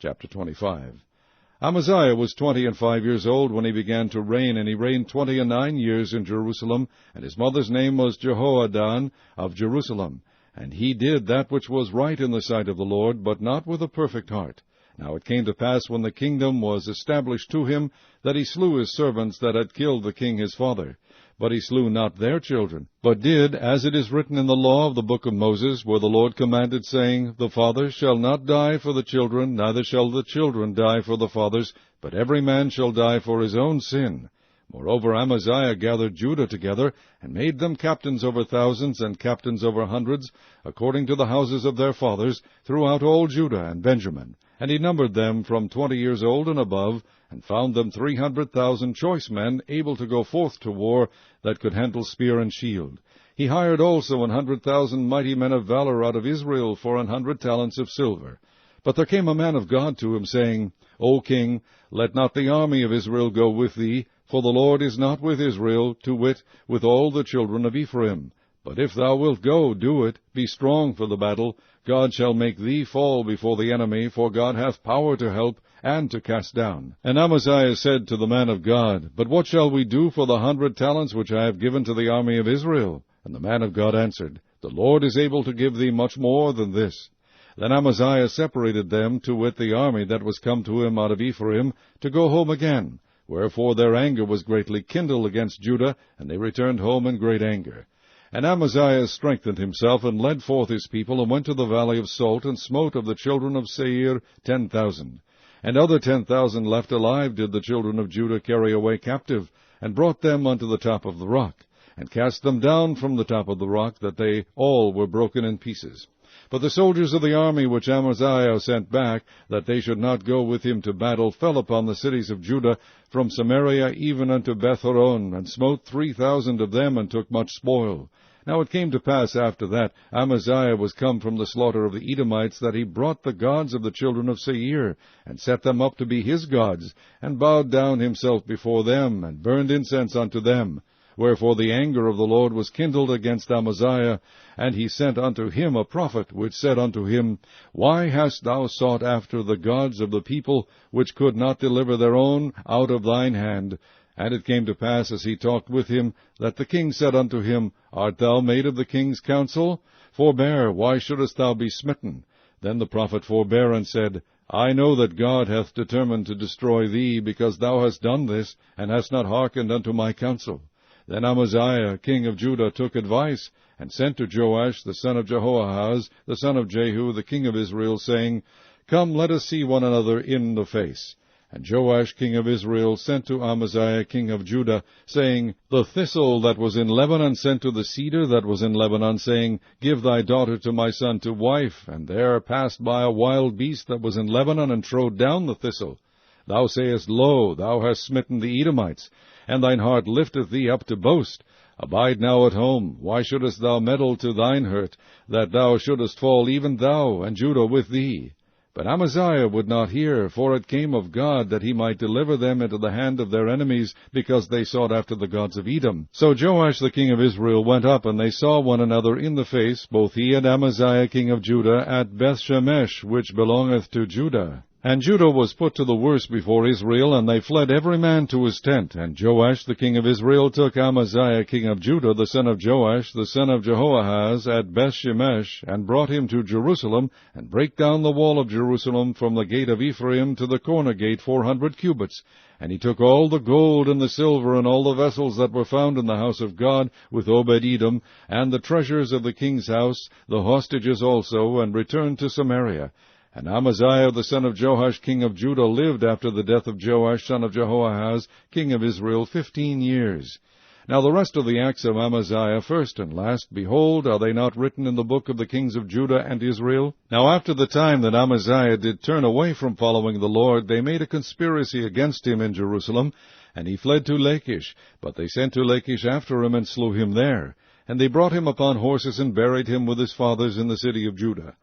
Chapter 25. Amaziah was 25 years old when he began to reign, and he reigned 29 years in Jerusalem, and his mother's name was Jehoaddan of Jerusalem. And he did that which was right in the sight of the Lord, but not with a perfect heart. Now it came to pass, when the kingdom was established to him, that he slew his servants that had killed the king his father. But he slew not their children, but did, as it is written in the law of the book of Moses, where the Lord commanded, saying, The fathers shall not die for the children, neither shall the children die for the fathers, but every man shall die for his own sin. Moreover, Amaziah gathered Judah together, and made them captains over thousands, and captains over hundreds, according to the houses of their fathers, throughout all Judah and Benjamin. And he numbered them from 20 years old and above, and found them 300,000 choice men, able to go forth to war, that could handle spear and shield. He hired also 100,000 mighty men of valor out of Israel for 100 talents of silver. But there came a man of God to him, saying, O king, let not the army of Israel go with thee, for the Lord is not with Israel, to wit, with all the children of Ephraim. But if thou wilt go, do it, be strong for the battle. God shall make thee fall before the enemy, for God hath power to help, and to cast down. And Amaziah said to the man of God, But what shall we do for the 100 talents which I have given to the army of Israel? And the man of God answered, The Lord is able to give thee much more than this. Then Amaziah separated them, to wit, the army that was come to him out of Ephraim, to go home again. Wherefore their anger was greatly kindled against Judah, and they returned home in great anger. And Amaziah strengthened himself, and led forth his people, and went to the valley of Salt, and smote of the children of Seir 10,000. And other 10,000 left alive did the children of Judah carry away captive, and brought them unto the top of the rock, and cast them down from the top of the rock, that they all were broken in pieces. But the soldiers of the army which Amaziah sent back, that they should not go with him to battle, fell upon the cities of Judah, from Samaria even unto Beth-horon, and smote 3,000 of them, and took much spoil. Now it came to pass after that Amaziah was come from the slaughter of the Edomites, that he brought the gods of the children of Seir, and set them up to be his gods, and bowed down himself before them, and burned incense unto them. Wherefore the anger of the Lord was kindled against Amaziah, and he sent unto him a prophet, which said unto him, Why hast thou sought after the gods of the people, which could not deliver their own out of thine hand? And it came to pass, as he talked with him, that the king said unto him, Art thou made of the king's counsel? Forbear, why shouldest thou be smitten? Then the prophet forbare, and said, I know that God hath determined to destroy thee, because thou hast done this, and hast not hearkened unto my counsel. Then Amaziah, king of Judah, took advice, and sent to Joash, the son of Jehoahaz, the son of Jehu, the king of Israel, saying, Come, let us see one another in the face. And Joash, king of Israel, sent to Amaziah, king of Judah, saying, The thistle that was in Lebanon sent to the cedar that was in Lebanon, saying, Give thy daughter to my son to wife. And there passed by a wild beast that was in Lebanon, and trode down the thistle. Thou sayest, Lo, thou hast smitten the Edomites, and thine heart lifteth thee up to boast. Abide now at home. Why shouldest thou meddle to thine hurt, that thou shouldest fall, even thou, and Judah with thee? But Amaziah would not hear, for it came of God, that he might deliver them into the hand of their enemies, because they sought after the gods of Edom. So Joash the king of Israel went up, and they saw one another in the face, both he and Amaziah king of Judah, at Bethshemesh, which belongeth to Judah. And Judah was put to the worse before Israel, and they fled every man to his tent. And Joash the king of Israel took Amaziah king of Judah, the son of Joash, the son of Jehoahaz, at Bethshemesh, and brought him to Jerusalem, and brake down the wall of Jerusalem from the gate of Ephraim to the corner gate 400 cubits. And he took all the gold and the silver and all the vessels that were found in the house of God with Obed-Edom, and the treasures of the king's house, the hostages also, and returned to Samaria. And Amaziah the son of Joash king of Judah lived after the death of Joash son of Jehoahaz king of Israel 15 years. Now the rest of the acts of Amaziah, first and last, behold, are they not written in the book of the kings of Judah and Israel? Now after the time that Amaziah did turn away from following the Lord, they made a conspiracy against him in Jerusalem, and he fled to Lachish. But they sent to Lachish after him, and slew him there. And they brought him upon horses, and buried him with his fathers in the city of Judah.